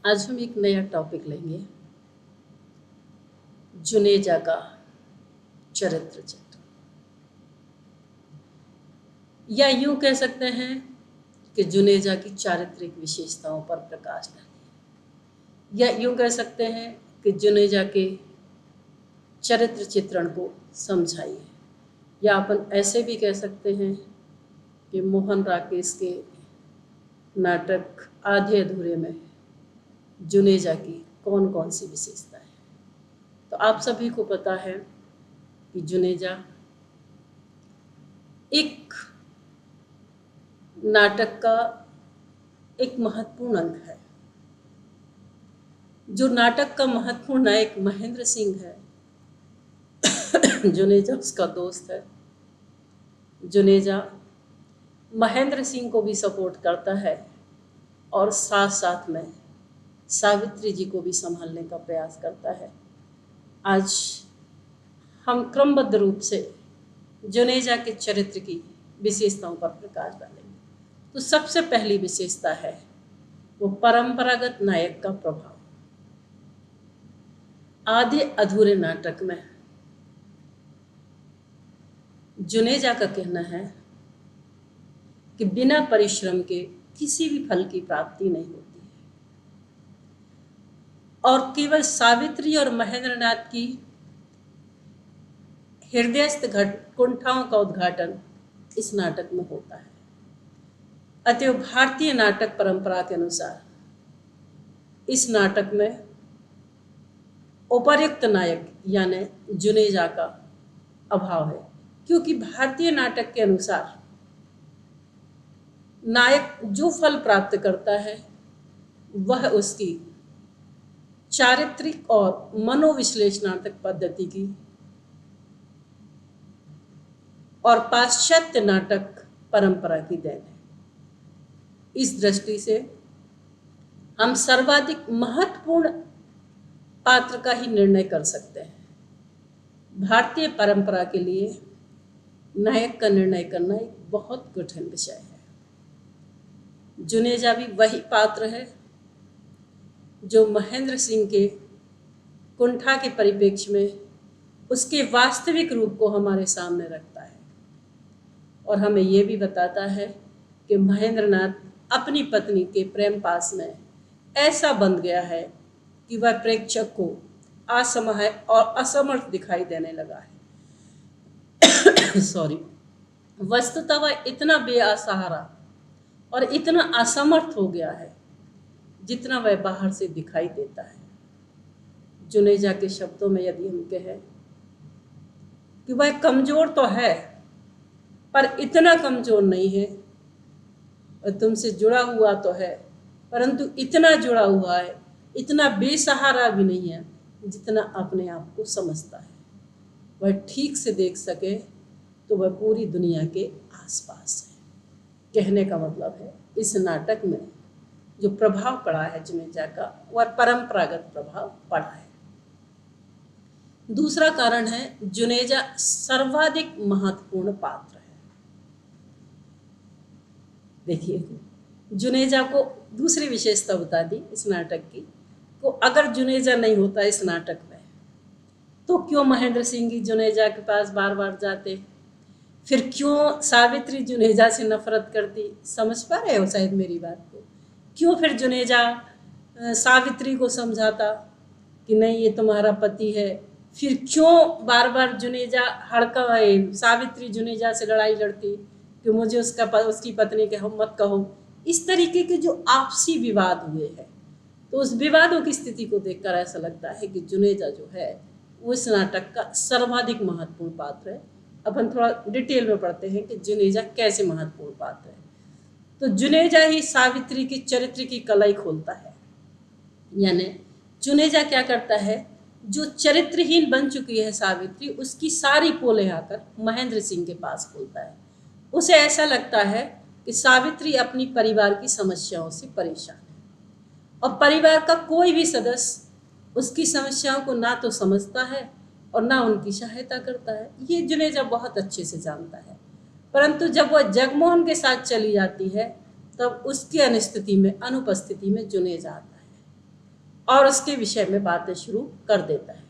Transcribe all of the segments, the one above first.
आज हम एक नया टॉपिक लेंगे, जुनेजा का चरित्र चित्र, या यूं कह सकते हैं कि जुनेजा की चारित्रिक विशेषताओं पर प्रकाश डालें, या यूं कह सकते हैं कि जुनेजा के चरित्र चित्रण को समझाइए, या अपन ऐसे भी कह सकते हैं कि मोहन राकेश के नाटक आधे अधूरे में जुनेजा की कौन कौन सी विशेषता है। तो आप सभी को पता है कि जुनेजा एक नाटक का एक महत्वपूर्ण अंग है। जो नाटक का महत्वपूर्ण नायक महेंद्र सिंह है, जुनेजा उसका दोस्त है। जुनेजा महेंद्र सिंह को भी सपोर्ट करता है और साथ साथ में सावित्री जी को भी संभालने का प्रयास करता है। आज हम क्रमबद्ध रूप से जुनेजा के चरित्र की विशेषताओं पर प्रकाश डालेंगे। तो सबसे पहली विशेषता है वो परंपरागत नायक का प्रभाव। आधे अधूरे नाटक में जुनेजा का कहना है कि बिना परिश्रम के किसी भी फल की प्राप्ति नहीं होती है, और केवल सावित्री और महेंद्रनाथ की हृदयस्थ कुंठाओं का उद्घाटन इस नाटक में होता है। अतएव भारतीय नाटक परंपरा के अनुसार इस नाटक में उपर्युक्त नायक यानी जुनेजा का अभाव है, क्योंकि भारतीय नाटक के अनुसार नायक जो फल प्राप्त करता है वह उसकी चारित्रिक और मनोविश्लेषणात्मक पद्धति की और पाश्चात्य नाटक परंपरा की देन है। इस दृष्टि से हम सर्वाधिक महत्वपूर्ण पात्र का ही निर्णय कर सकते हैं। भारतीय परंपरा के लिए नायक का निर्णय करना एक बहुत कठिन विषय है। जुनेजा भी वही पात्र है जो महेंद्र सिंह के कुंठा के परिप्रेक्ष्य में उसके वास्तविक रूप को हमारे सामने रखता है, और हमें ये भी बताता है कि महेंद्रनाथ अपनी पत्नी के प्रेम पास में ऐसा बंध गया है कि वह प्रेक्षक को असहाय और असमर्थ दिखाई देने लगा है। वस्तुतः वह इतना बेसहारा और इतना असमर्थ हो गया है जितना वह बाहर से दिखाई देता है। जुनेजा के शब्दों में यदि हम कहें कि वह कमजोर तो है पर इतना कमजोर नहीं है, और तुमसे जुड़ा हुआ तो है परंतु इतना जुड़ा हुआ है, इतना बेसहारा भी नहीं है जितना अपने आप को समझता है। वह ठीक से देख सके तो वह पूरी दुनिया के आसपास है। कहने का मतलब है इस नाटक में जो प्रभाव पड़ा है जुनेजा का, वह परंपरागत प्रभाव पड़ा है। दूसरा कारण है जुनेजा सर्वाधिक महत्वपूर्ण पात्र है। देखिए, जुनेजा को दूसरी विशेषता बता दी इस नाटक की को, अगर जुनेजा नहीं होता इस नाटक में तो क्यों महेंद्र सिंह जी जुनेजा के पास बार बार जाते, फिर क्यों सावित्री जुनेजा से नफरत करती। समझ पा रहे हो शायद मेरी बात को? क्यों फिर जुनेजा सावित्री को समझाता कि नहीं ये तुम्हारा पति है, फिर क्यों बार बार जुनेजा सावित्री जुनेजा से लड़ाई लड़ती कि मुझे उसकी पत्नी कहो मत कहो। इस तरीके के जो आपसी विवाद हुए हैं, तो उस विवादों की स्थिति को देखकर ऐसा लगता है कि जुनेजा जो है वो इस नाटक का सर्वाधिक महत्वपूर्ण पात्र है। अब हम थोड़ा डिटेल में पढ़ते हैं कि जुनेजा कैसे महत्वपूर्ण पात्र है। तो जुनेजा ही सावित्री की चरित्र की कलाई खोलता है, यानी जुनेजा क्या करता है, जो चरित्रहीन बन चुकी है सावित्री, उसकी सारी पोलें आकर महेंद्र सिंह के पास खोलता है। उसे ऐसा लगता है कि सावित्री अपनी परिवार की समस्याओं से परेशान है और परिवार का कोई भी सदस्य उसकी समस्याओं को ना तो समझता है और ना उनकी सहायता करता है। ये जुनेजा बहुत अच्छे से जानता है। परंतु जब वह जगमोहन के साथ चली जाती है तब उसकी अनुपस्थिति में जुनेजा आता है। और उसके विषय में बातें शुरू कर देता है।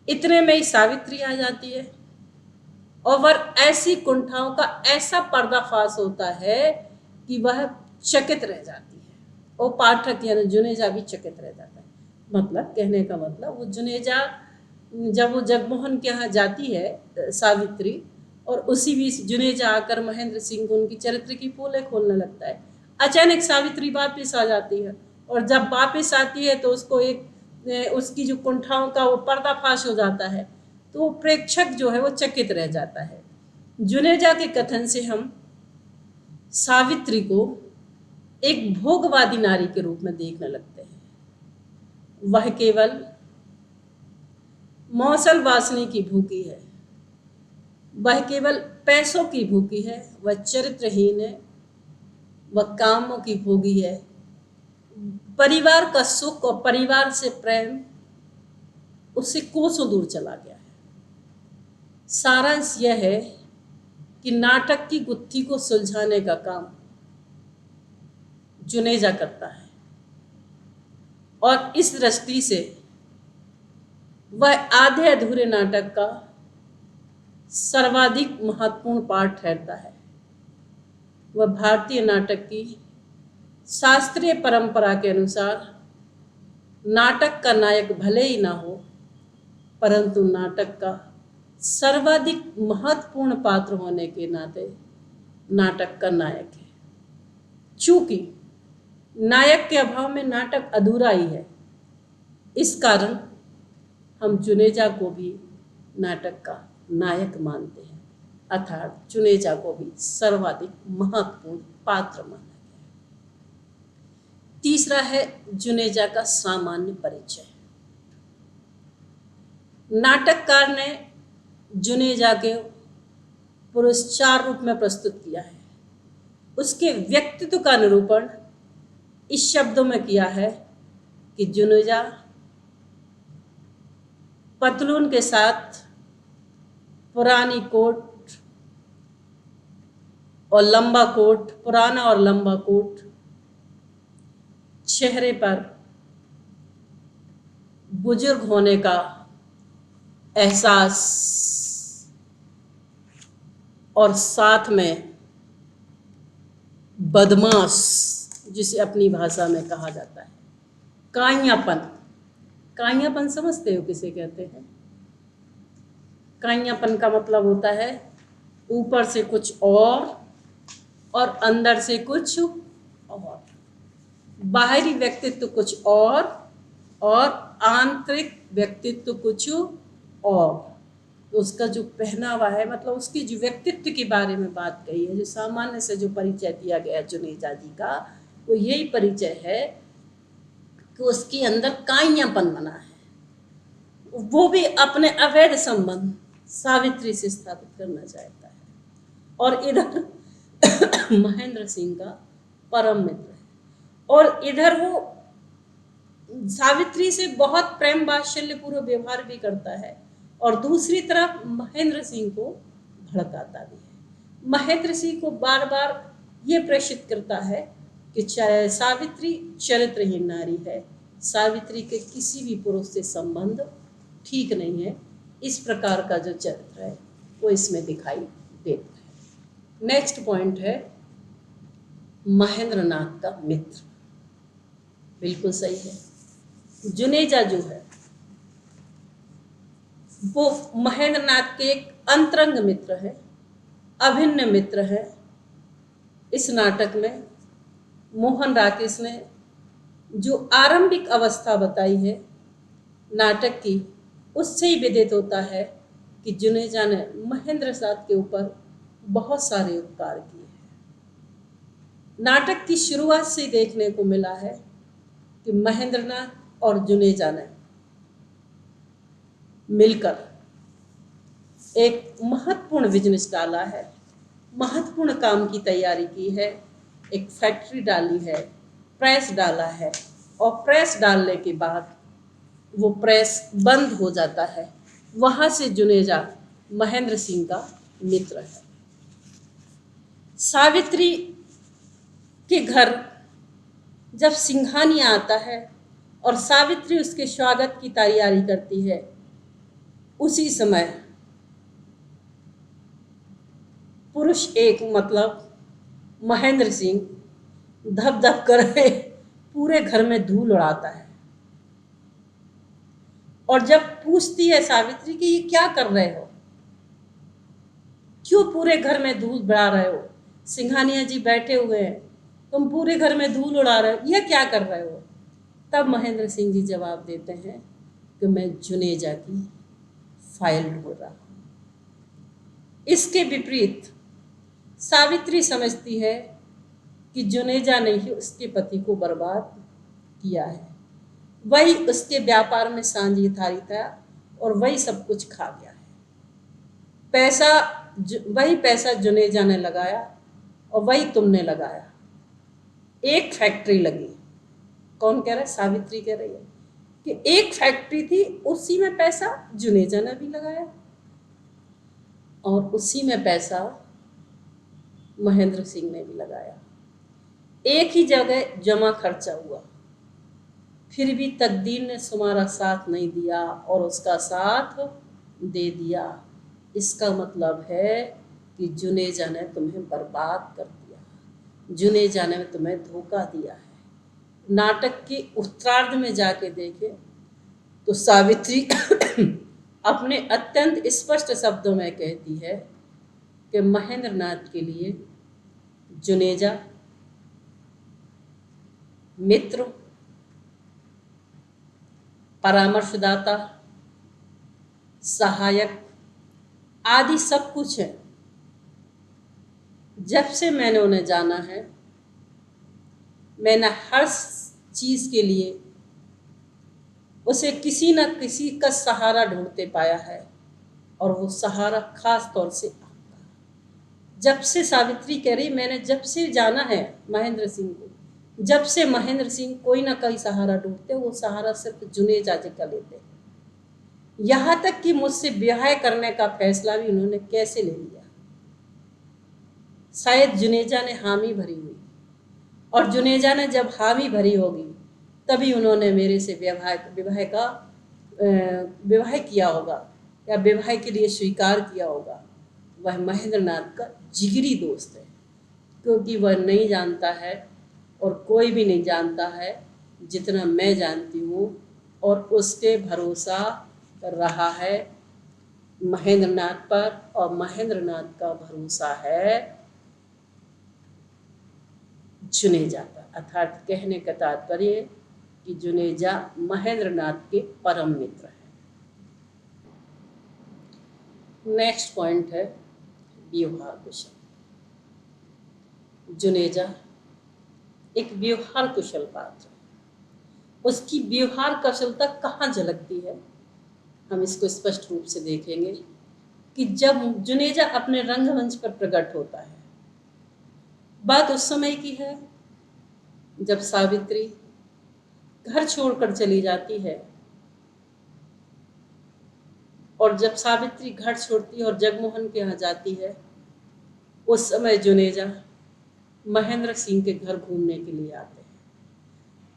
इतने में ही सावित्री आ जाती है और वह ऐसी कुंठाओं का ऐसा पर्दाफाश होता है कि वह चकित रह जाती है और पाठक यानी जुनेजा भी चकित रह जाता है। मतलब कहने का मतलब वो जुनेजा जब वो जगमोहन के यहाँ जाती है सावित्री, और उसी बीच जुनेजा आकर महेंद्र सिंह को उनकी चरित्र की पोलें खोलने लगता है। अचानक सावित्री वापस आ जाती है और जब वापस आती है तो उसको एक उसकी जो कुंठाओं का वो पर्दाफाश हो जाता है, तो प्रेक्षक जो है वो चकित रह जाता है। जुनेजा के कथन से हम सावित्री को एक भोगवादी नारी के रूप में देखने लगते हैं। वह केवल मौसल वासनी की भूखी है, वह केवल पैसों की भूखी है, वह चरित्रहीन है, वह कामों की भोगी है। परिवार का सुख और परिवार से प्रेम उससे कोसों दूर चला गया है। सारांश यह है कि नाटक की गुत्थी को सुलझाने का काम जुनेजा करता है और इस दृष्टि से वह आधे अधूरे नाटक का सर्वाधिक महत्वपूर्ण पार्ट ठहरता है। वह भारतीय नाटक की शास्त्रीय परंपरा के अनुसार नाटक का नायक भले ही ना हो, परंतु नाटक का सर्वाधिक महत्वपूर्ण पात्र होने के नाते नाटक का नायक है। चूंकि नायक के अभाव में नाटक अधूरा ही है, इस कारण हम जुनेजा को भी नाटक का नायक मानते हैं, अर्थात जुनेजा को भी सर्वाधिक महत्वपूर्ण पात्र माना गया है। तीसरा है जुनेजा का सामान्य परिचय। नाटककार ने जुनेजा के पुरुष 4 रूप में प्रस्तुत किया है। उसके व्यक्तित्व का निरूपण इस शब्दों में किया है कि जुनेजा पतलून के साथ पुरानी कोट और लंबा कोट, पुराना और लंबा कोट, चेहरे पर बुजुर्ग होने का एहसास और साथ में बदमाश, जिसे अपनी भाषा में कहा जाता है काइयापन। काइयापन समझते हो किसे कहते हैं? काइयापन का मतलब होता है ऊपर से कुछ और अंदर से कुछ और, बाहरी व्यक्तित्व कुछ और आंतरिक व्यक्तित्व कुछ और। तो उसका जो पहनावा है, मतलब उसकी जो व्यक्तित्व के बारे में बात कही है, जो सामान्य से जो परिचय दिया गया जुनेजा जी का, वो यही परिचय है कि उसके अंदर काइयापन बना है। वो भी अपने अवैध संबंध सावित्री से स्थापित करना चाहता है और इधर महेंद्र सिंह का परम मित्र है और इधर वो सावित्री से बहुत प्रेम वात्सल्य पूर्व व्यवहार भी करता है और दूसरी तरफ महेंद्र सिंह को भड़काता भी है। महेंद्र सिंह को बार बार ये प्रेषित करता है कि सावित्री चरित्रहीन नारी है, सावित्री के किसी भी पुरुष से संबंध ठीक नहीं है। इस प्रकार का जो चरित्र है वो इसमें दिखाई देता है। नेक्स्ट पॉइंट है महेंद्रनाथ का मित्र। बिल्कुल सही है, जुनेजा जो है वो महेंद्रनाथ के एक अंतरंग मित्र है, अभिन्न मित्र है। इस नाटक में मोहन राकेश ने जो आरंभिक अवस्था बताई है नाटक की, उससे ही विदित होता है कि जुनेजा ने महेंद्र साथ के ऊपर बहुत सारे उपकार किए हैं। नाटक की शुरुआत से देखने को मिला है कि महेंद्रनाथ और जुनेजा ने मिलकर एक महत्वपूर्ण बिजनेस डाला है, महत्वपूर्ण काम की तैयारी की है। एक फैक्ट्री डाली है, प्रेस डाला है और प्रेस डालने के बाद वो प्रेस बंद हो जाता है। वहाँ से जुनेजा महेंद्र सिंह का मित्र है। सावित्री के घर जब सिंघानिया आता है और सावित्री उसके स्वागत की तैयारी करती है। उसी समय पुरुष एक मतलब महेंद्र सिंह धप धप कर पूरे घर में धूल उड़ाता है। और जब पूछती है सावित्री कि ये क्या कर रहे हो, क्यों पूरे घर में धूल उड़ा रहे हो, सिंघानिया जी बैठे हुए हैं, तुम पूरे घर में धूल उड़ा रहे हो, यह क्या कर रहे हो? तब महेंद्र सिंह जी जवाब देते हैं कि मैं जुनेजा की फाइल ढूंढ रहा हूं। इसके विपरीत सावित्री समझती है कि जुनेजा ने ही उसके पति को बर्बाद किया है, वही उसके व्यापार में साझेदारी था और वही सब कुछ खा गया है। वही पैसा जुनेजा ने लगाया और वही तुमने लगाया। एक फैक्ट्री लगी, कौन कह रहा है? सावित्री कह रही है कि एक फैक्ट्री थी, उसी में पैसा जुनेजा ने भी लगाया और उसी में पैसा महेंद्र सिंह ने भी लगाया। एक ही जगह जमा खर्चा हुआ, फिर भी तकदीर ने तुम्हारा साथ नहीं दिया और उसका साथ दे दिया। इसका मतलब है कि जुनेजा ने तुम्हें बर्बाद कर दिया, जुनेजा ने तुम्हें धोखा दिया है। नाटक के उत्तरार्ध में जाके देखें तो सावित्री अपने अत्यंत स्पष्ट शब्दों में कहती है कि महेंद्र नाथ के लिए जुनेजा मित्र, परामर्शदाता, सहायक आदि सब कुछ है। जब से मैंने उन्हें जाना है, मैंने हर चीज के लिए उसे किसी न किसी का सहारा ढूंढते पाया है और वो सहारा खास तौर से आपका। जब से सावित्री कह रही, मैंने जब से जाना है महेंद्र सिंह को, जब से महेंद्र सिंह कोई ना कोई सहारा ढूंढते, वो सहारा सिर्फ जुनेजा जी का लेते हैं। यहाँ तक कि मुझसे ब्याह करने का फैसला भी उन्होंने कैसे ले लिया? शायद जुनेजा ने हामी भरी हुई, और जुनेजा ने जब हामी भरी होगी तभी उन्होंने मेरे से विवाह किया होगा या विवाह के लिए स्वीकार किया होगा। वह महेंद्र नाथ का जिगरी दोस्त है, क्योंकि वह नहीं जानता है और कोई भी नहीं जानता है जितना मैं जानती हूँ, और उसके भरोसा रहा है महेंद्र नाथ पर, और महेंद्र नाथ का भरोसा है जुनेजा पर। अर्थात कहने का तात्पर्य कि जुनेजा महेंद्र नाथ के परम मित्र हैं। नेक्स्ट पॉइंट है व्यवहार कुशल। जुनेजा एक व्यवहार कुशल पात्र है। उसकी व्यवहार कुशलता कहाँ झलकती है, हम इसको स्पष्ट रूप से देखेंगे कि जब जुनेजा अपने रंगमंच पर प्रकट होता है। बात उस समय की है जब सावित्री घर छोड़कर चली जाती है, और जब सावित्री घर छोड़ती है और जगमोहन के यहाँ जाती है, उस समय जुनेजा महेंद्र सिंह के घर घूमने के लिए आते हैं।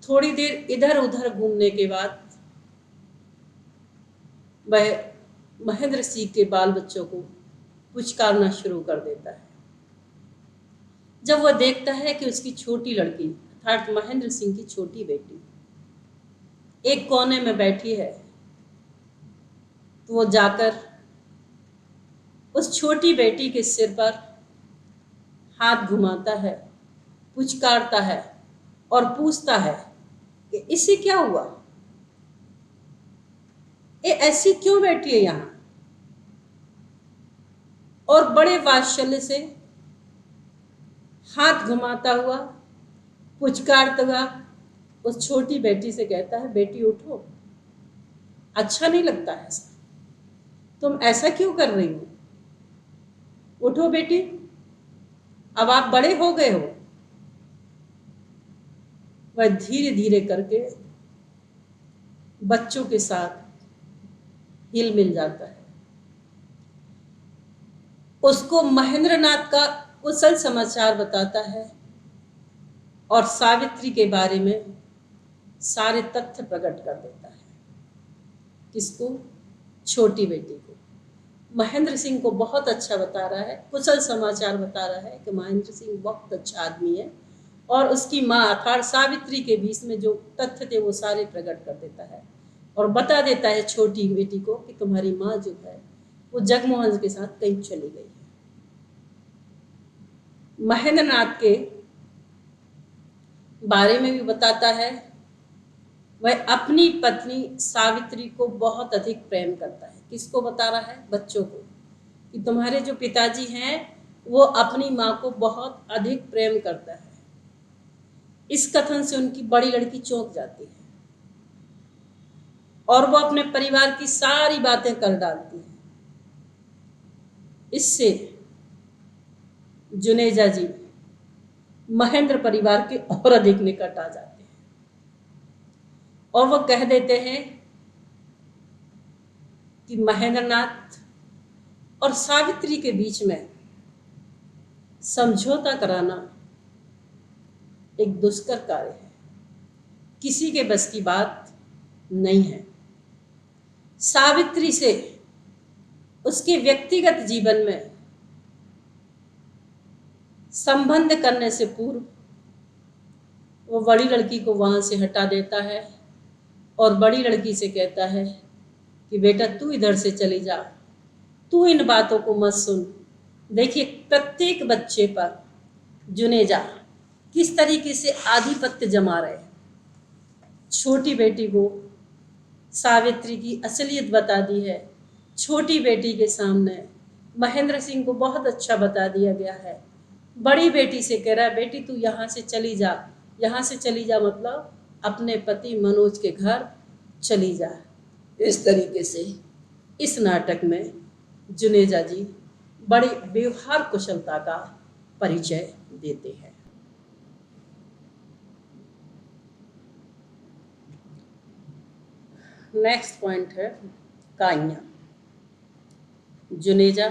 थोड़ी देर इधर उधर घूमने के बाद वह महेंद्र सिंह के बाल बच्चों को पुचकारना शुरू कर देता है। जब वह देखता है कि उसकी छोटी लड़की अर्थात महेंद्र सिंह की छोटी बेटी एक कोने में बैठी है, तो वो जाकर उस छोटी बेटी के सिर पर हाथ घुमाता है, पुचकारता है और पूछता है कि इसे क्या हुआ, ये ऐसी क्यों बैठी है यहाँ? और बड़े वात्सल्य से हाथ घुमाता हुआ, पुचकारता हुआ उस छोटी बेटी से कहता है, बेटी उठो, अच्छा नहीं लगता है ऐसा, तुम ऐसा क्यों कर रही हो? उठो बेटी, अब आप बड़े हो गए हो। वह धीरे धीरे करके बच्चों के साथ हिल मिल जाता है। उसको महेंद्र नाथ का कुशल समाचार बताता है और सावित्री के बारे में सारे तथ्य प्रकट कर देता है। किसको? छोटी बेटी को। महेंद्र सिंह को बहुत अच्छा बता रहा है, कुशल समाचार बता रहा है कि महेंद्र सिंह बहुत अच्छा आदमी है, और उसकी माँ अर्थात सावित्री के बीच में जो तथ्य थे वो सारे प्रकट कर देता है और बता देता है छोटी बेटी को कि तुम्हारी माँ जो है वो जगमोहन के साथ कहीं चली गई है। महेंद्र नाथ के बारे में भी बताता है, वह अपनी पत्नी सावित्री को बहुत अधिक प्रेम करता है। किसको बता रहा है? बच्चों को, कि तुम्हारे जो पिताजी हैं वो अपनी माँ को बहुत अधिक प्रेम करता है। इस कथन से उनकी बड़ी लड़की चौंक जाती है और वो अपने परिवार की सारी बातें कर डालती है। इससे जुनेजा जी महेंद्र परिवार के और अधिक निकट आ जाते हैं और वो कह देते हैं कि महेंद्र नाथ और सावित्री के बीच में समझौता कराना एक दुष्कर कार्य है, किसी के बस की बात नहीं है। सावित्री से उसके व्यक्तिगत जीवन में संबंध करने से पूर्व वो बड़ी लड़की को वहां से हटा देता है और बड़ी लड़की से कहता है कि बेटा तू इधर से चली जा, तू इन बातों को मत सुन। देखिए प्रत्येक बच्चे पर जुनेजा किस तरीके से आधिपत्य जमा रहे हैं। छोटी बेटी को सावित्री की असलियत बता दी है, छोटी बेटी के सामने महेंद्र सिंह को बहुत अच्छा बता दिया गया है। बड़ी बेटी से कह रहा है बेटी तू यहाँ से चली जा, यहाँ से चली जा मतलब अपने पति मनोज के घर चली जा। इस तरीके से इस नाटक में जुनेजा जी बड़ी व्यवहार कुशलता का परिचय देते हैं। नेक्स्ट पॉइंट है काइयाँ। जुनेजा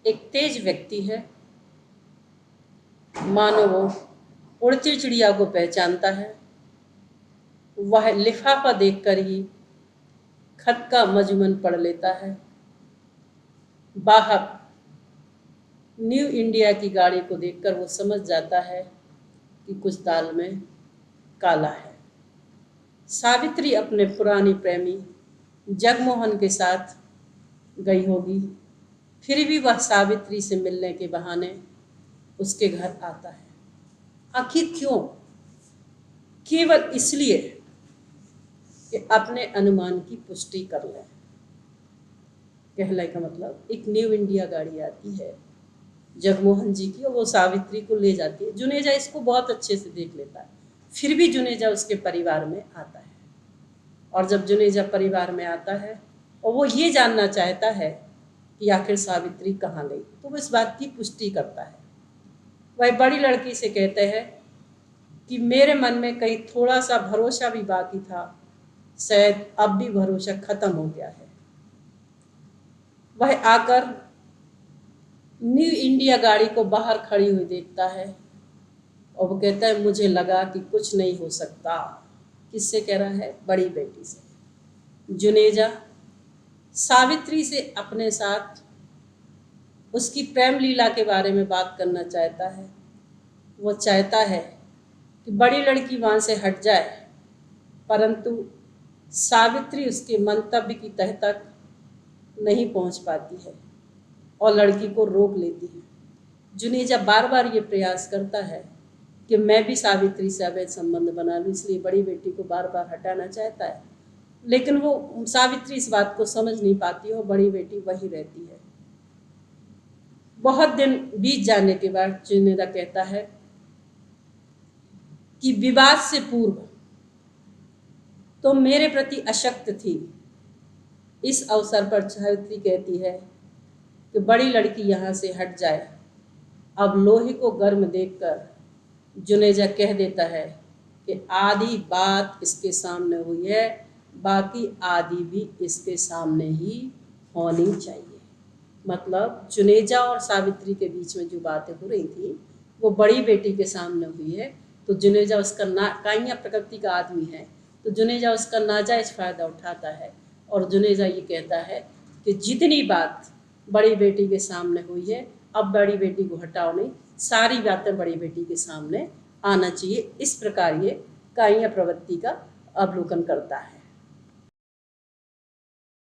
एक तेज व्यक्ति है, मानो वो उड़ती चिड़िया को पहचानता है। वह लिफाफा देखकर ही खत का मजमून पढ़ लेता है। बाहर न्यू इंडिया की गाड़ी को देखकर वो समझ जाता है कि कुछ दाल में काला है। सावित्री अपने पुरानी प्रेमी जगमोहन के साथ गई होगी, फिर भी वह सावित्री से मिलने के बहाने उसके घर आता है। आखिर क्यों? केवल इसलिए कि अपने अनुमान की पुष्टि कर ले। कहने का मतलब एक न्यू इंडिया गाड़ी आती है जगमोहन जी की और वो सावित्री को ले जाती है। जुनेजा इसको बहुत अच्छे से देख लेता है, फिर भी जुनेजा उसके परिवार में आता है। और जब जुनेजा परिवार में आता है और वो ये जानना चाहता है कि आखिर सावित्री कहाँ गई, तो वो इस बात की पुष्टि करता है। वह बड़ी लड़की से कहते हैं कि मेरे मन में कहीं थोड़ा सा भरोसा भी बाकी था, शायद अब भी भरोसा खत्म हो गया है। वह आकर न्यू इंडिया गाड़ी को बाहर खड़ी हुई देखता है और वो कहता है मुझे लगा कि कुछ नहीं हो सकता। किससे कह रहा है? बड़ी बेटी से। जुनेजा सावित्री से अपने साथ उसकी प्रेम लीला के बारे में बात करना चाहता है। वो चाहता है कि बड़ी लड़की वहाँ से हट जाए, परंतु सावित्री उसके मंतव्य की तह तक नहीं पहुँच पाती है और लड़की को रोक लेती है। जुनेजा बार बार ये प्रयास करता है कि मैं भी सावित्री से अवैध संबंध बना लूँ, इसलिए बड़ी बेटी को बार बार हटाना चाहता है, लेकिन वो सावित्री इस बात को समझ नहीं पाती और बड़ी बेटी वही रहती है। बहुत दिन बीत जाने के बाद जुनेजा कहता है कि विवाद से पूर्व तो मेरे प्रति अशक्त थी। इस अवसर पर सावित्री कहती है कि बड़ी लड़की यहाँ से हट जाए। अब लोहे को गर्म देखकर जुनेजा कह देता है कि आधी बात इसके सामने हुई है, बाकी आधी भी इसके सामने ही होनी चाहिए। मतलब जुनेजा और सावित्री के बीच में जो बातें हो रही थी वो बड़ी बेटी के सामने हुई है, तो जुनेजा उसका काइया प्रकृति का आदमी है, तो जुनेजा उसका नाजायज़ फ़ायदा उठाता है। और जुनेजा ये कहता है कि जितनी बात बड़ी बेटी के सामने हुई है, अब बड़ी बेटी को हटाओ नहीं, सारी बातें बड़ी बेटी के सामने आना चाहिए। इस प्रकार ये काइया प्रवृत्ति का अवलोकन करता है।